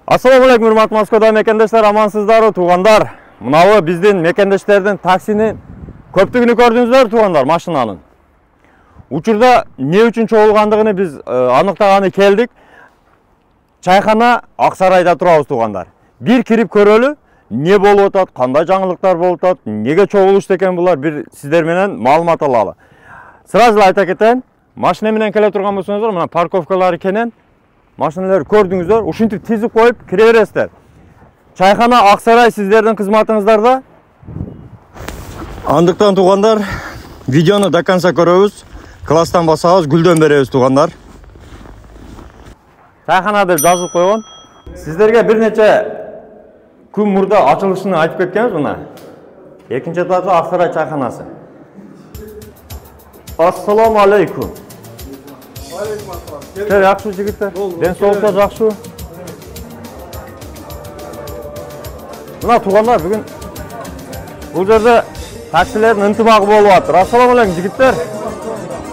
Assalamu alaikum, hurmatly Moskvada mekendештер, амансыздар, туғандар. Мынау биздин мекендештердин таксини көптүгүнү көрдүңүздөр, туғандар, машинаның. Учурда не үчүн чогулгандыгын биз аныктаганы келдик. Чайхана Аксарайда турабыз, туғандар. Бир кирип көрөлү, не болуп атат, кандай жаңылыктар болуп атат, неге чогулушту экен булар, бир сиздер менен маалымат алалы. Сразу айта кетейин, машина менен келе турган болсоңуздар, мына парковкалар экенин машиналар көрдүңүздөр, ушинтип тизип коюп кире бересиздер. Чайхана Аксарай сиздердин кызматыңыздарда. Андыктан туғандар, видеону до конца көрөбүз, класстан басабыз, гүлдөн беребиз туғандар. Чайхана деп жазылып койгон. Сиздерге бир нече күн мурда ачылышын айтып кеткенбиз мына. Экинчи этажда Аксарай чайханасы. Ассаламу алейкум. Жакшы жигиттер. Ден соолукта жакшы. Мына туғандар, бүгүн бул жерде таксилердин ынтымагы болуп атыр. Ассаламу алейкум жигиттер.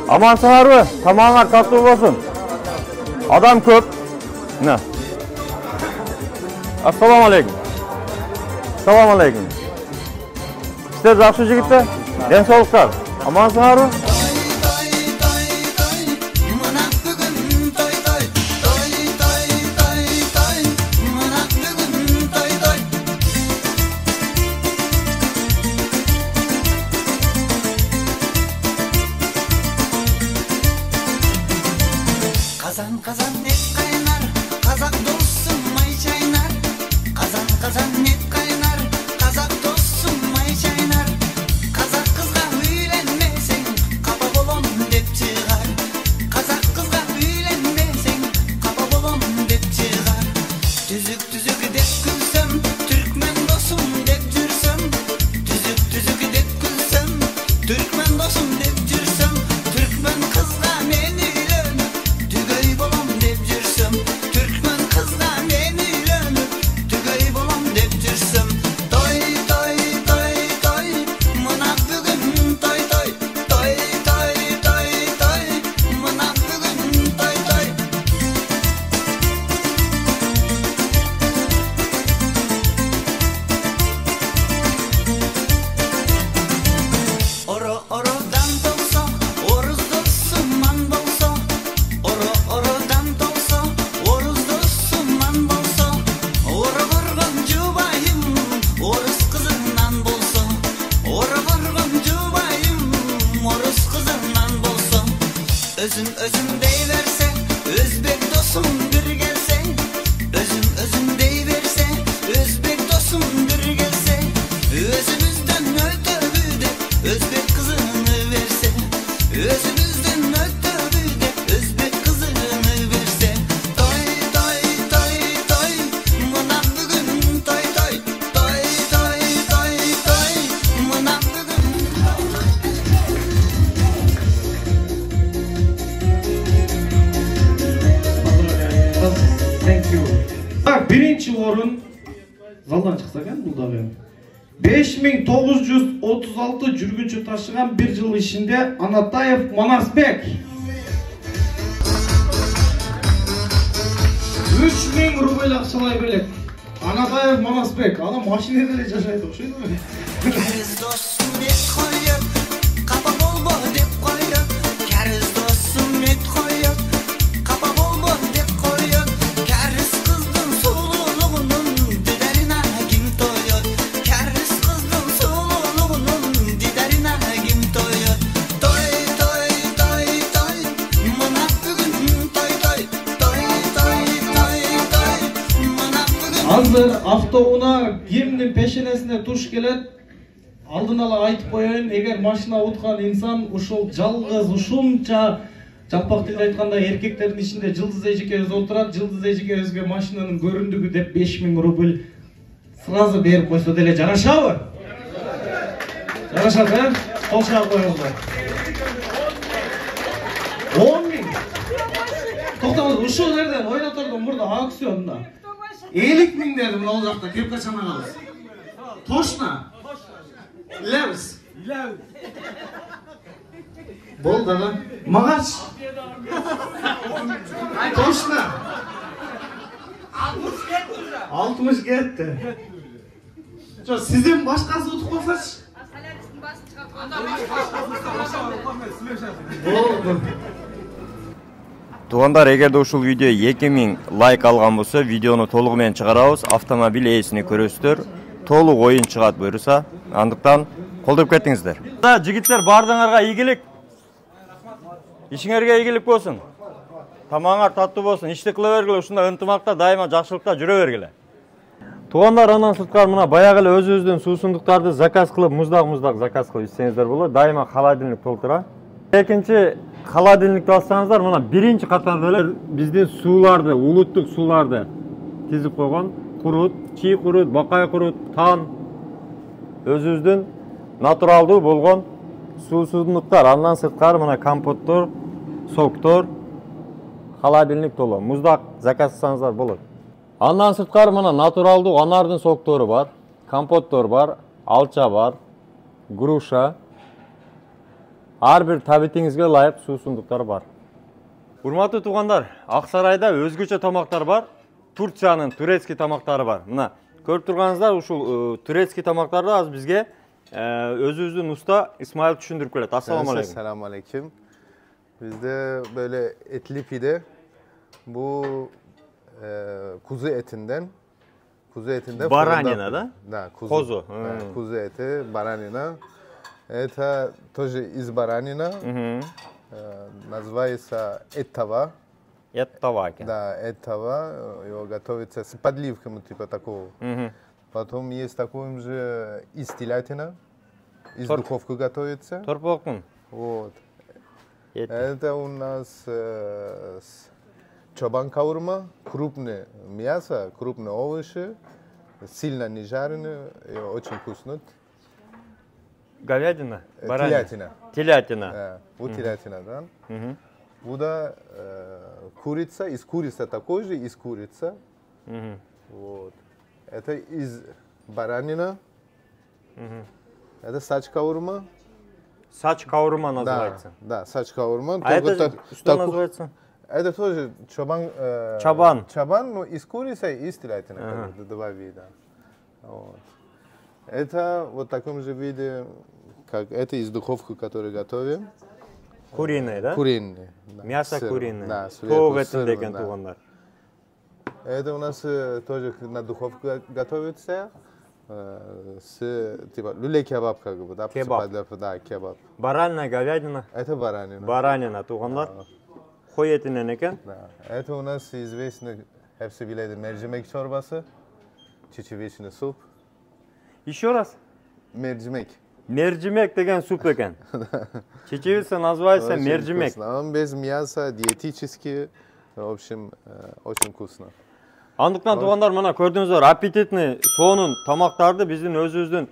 Амансыңарбы? Тамагыңар таттуу болсун. Адам көп. Мына. Ассаламу алейкум. Ассаламу алейкум. Сиздер жакшы жигиттер. Ден соолуктар. Амансыңарбы? Kazan et kaynar, kazak dostum may çaynar. Kazan et kaynar, kazak dostum may çaynar. Kazak kızga üylenmesen, kaba bolon dep çıgar. Kazak kızga üylenmesen, kaba bolon dep çıgar. Tüzük dep gülsem, Türkmen dostum dep cürsem. Tüzük dep gülsem, Türkmen dostum dep cürsem. Türkmen kızga meni Türkmen kızla beni ölüp tügey bolam dep cürsem. Toy toy toy toy mına bugün toy toy. Toy toy toy toy mına bugün toy toy. Orodan dolsa oruz dostum man bolsa. Orodan dolsa oruz dostum man bolsa. Ora vurgun jubayım oruz kızından bolsa. Ora vurgun jubayım oruz kızından bolsa. Özüm deyiverse özbek dostum bir gelse. Özüm deyiverse özbek dostum bir gelse. Özümüzden ötürü de özbek kızını verse. Özümüzden ötürü de özbek kızını verse. Toy toy toy toy mına bugün toy toy. Toy toy toy toy mına bugün. Thank you. Birinci orun залдан чыкса экен бул дагы 5936 жүргүнчү ташыган bir жыл ичинде Анатаев Манасбек 3000 рубль акчалай берет. Анатаев Манасбек, адам машинада эле жашайт окшойт. Keriz dostum et koyuyor, kapa bolbo dep koyuyor. Keriz dostum et koyuyor, kapa bolbo dep koyuyor. Keriz kızdın sululuğunun diderine kim toyuyor. Keriz kızdın sululuğunun diderine kim toyuyor. Toy toy toy toy, mına bugün toy toy. Toy toy toy toy, mına bugün. Азыр автоунаа кимдин пешенесине туш келет. Алдын ала айтып коеюн, эгер машина уткан инсан ушул жалгыз ушунча жаппак тилде айтканда эркектердин ичинде Жылдыз эжекебиз отурат. Жылдыз эжекебизге машинанын көрүндүгү деп 5000 рубль сразу берип койсо деле жарашабы? Жарашат, э? Кол чаап коелу. 10.000. Токтоңуз, ушул жерден ойнотордун мурда аукционда 50.000 деді мына ол жақта кепка чанағалыз. Точно? Илебіз? Болды ға? Мағаш? Точно? 67 60 ketdi. Şu sizin başqasi o'tib qolsachi? Salaristin başı çıkartma. Bo'ldi. Туғандар, егерде ушул видео 2000 лайк алган болсо, видеону толугу менен чыгарабыз, автомобиль ээсини көрөсүздөр, толук оюн чыгат буюрса, андыктан колдоп кетиңиздер. Жигиттер, баардыгыңарга ийгилик. Ишиңерге ийгилик болсун. Тамаңар таттуу болсун, ишти кыла бергиле, ушундай ынтымакта дайыма жакшылыкта жүрө бергиле. Туғандар, андан сырткары мына баягы эле өзүбүздүн суусундуктарды заказ кылып, муздак заказ кылып ичсеңиздер болот. Дайыма холодильник толтура. Экинчи холодильникти алсаңыздар, мына биринчи катарда эле биздин сууларды, улуттук сууларды тизип койгон. Курут, чий курут, бакай курут, тан өзүбүздүн натуралдуу болгон суусундуктар. Андан сырткары мына компоттор, соктор, холодильник толо. Муздак заказ кылсаңыздар болот. Андан сырткары мына натуралдуу анардын соктору бар, компоттор бар, алча бар, груша. Ар бир табитиңизге ылайык суусундуктар бар. Урматтуу туугандар, Ак Сарайда өзгөчө тамактар бар. Турциянын турецкий тамактары бар. Мына көрүп турганыңыздар, ушул турецкий тамактарды азыр бизге өзүбүздүн уста Исмаил түшүндүрүп келет. Ассаламу алейкум. Assalamu aleyküm. Bizde böyle etli pide. Bu kuzu etinden. Баранина, да? Да, Козу. Да, kuzu eti, баранина. Это тоже из баранина. Называется эттава. Эттаваки. Да, эттава. Его готовится с подливками типа такого. Потом есть такой же из телятина. Из духовки готовится. Торпокмун. Вот. Это у нас чобан каурма, крупное мясо, крупные овощи, сильно не жареные, и очень вкусно. Говядина? Баранина? Телятина. Телятина. Да, вот телятина, да. Буда курица, из курицы такой же, из курицы. Вот. Это из баранина. Это сач каурма. Сач каурма называется. Да, сач каурма. А это что называется? Это тоже чабан. Чабан. Чабан, но из курицы и из телятины. Два вида. Вот. Это вот в таком же виде, как это из духовки, которую готовим. Куриный, да? Куриный. Да. Мясо Сыр, куриное. Да, Тоқ етін сыр, деген да. туғандар. Это у нас тоже на духовке готовится. С типа люле кебаб как бы, да? Кебаб. Да, кебаб. Баранина, говядина. Это баранина. Баранина туғандар. Қой етінен екен. Да. Это у нас известно, hepsi biledi, mercimek çorbası, чечевичный суп. Еще раз. Mercimek. Мерджимек деген суп екен. Чечевица называется Очень мерджимек. вкусно. Он без мяса, диетический, в общем, очень вкусно. Андықтан туғандар, мына көрдіңіздер, аппетитный соның тамақтарды біздің өзіміздің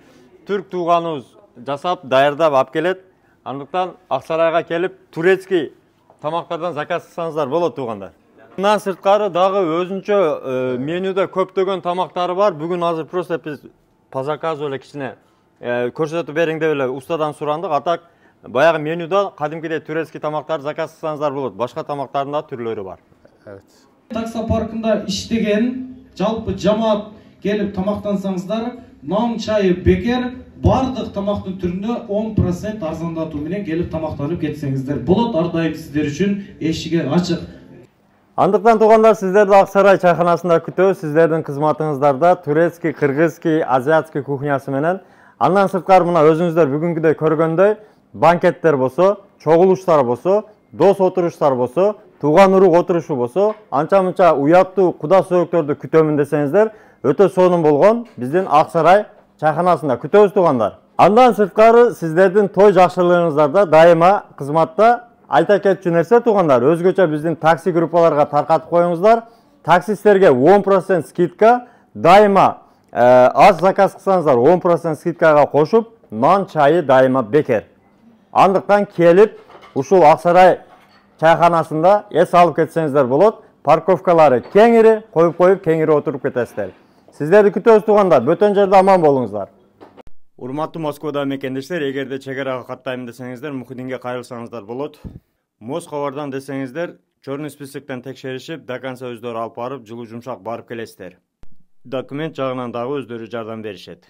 түрк туғанымыз жасап, дайырдап алып келеді. Андықтан Ақсарайға келіп, турецкий тамақтардан заказ қылсаңыздар болады туғандар. Мындан сырткары дағы өзінчө менюда көптөгөн тамақтары бар. Бүгін азыр просто біз по заказу эле кичине көрсөтүп бериң деп эле устадан сурандык. Атак баягы менюда кадимкидей турецкий тамактарды заказ кылсаңыздар болот. Башка тамактардын да түрлөрү бар. Evet. Таксопаркында иштеген жалпы жамаат келип тамактансаңыздар, нан чайы бекер, бардык тамактын түрүндө 10% арзандатуу менен келип тамактанып кетсеңиздер болот. Ар дайым сиздер үчүн эшиги ачык. Андыктан туғандар, сіздерді Ақсарай чайханасында күтөбүз. Сіздердің кызматыңыздарда турецкий, кыргызский, азиатский кухнясы менен. Андан сырткары мына өзүңүздөр бүгүнкүдөй көргөндөй банкеттер болсо, чогулуштар болсо, дос отуруштар болсо, тууган урук отурушу болсо, анча-мынча уяттуу куда сөөктөрдү күтөмүн десеңиздер, өтө сонун болгон биздин Ақсарай чайханасында күтөбүз туғандар. Андан сырткары сіздердің той жакшылыгыңыздарда дайыма кызматта айта кетчү нерсе туғандар, өзгөчө биздин такси группаларга таркатып коюңуздар. Таксисттерге 10% скидка, дайыма аз заказ кылсаңыздар 10% скидкага кошуп, нан чайы дайыма бекер. Андыктан келип, ушул Ақсарай чайханасында эс алып кетсеңиздер болот. Парковкалары кеңири, коюп кеңири отуруп кетесиздер. Сиздерди күтөбүз туғандар, бөтөн жерде аман болуңуздар. Урматтуу Москвада мекендештер, эгерде чек арага каттайм десеңиздер, Мухиддинге кайрылсаңыздар болот. Москвадан десеңиздер, чорный списоктон текшеришип, до конца өздөрү алып барып, жылуу жумшак барып келесиздер. документ жагынан дагы өздөрү жардам беришет.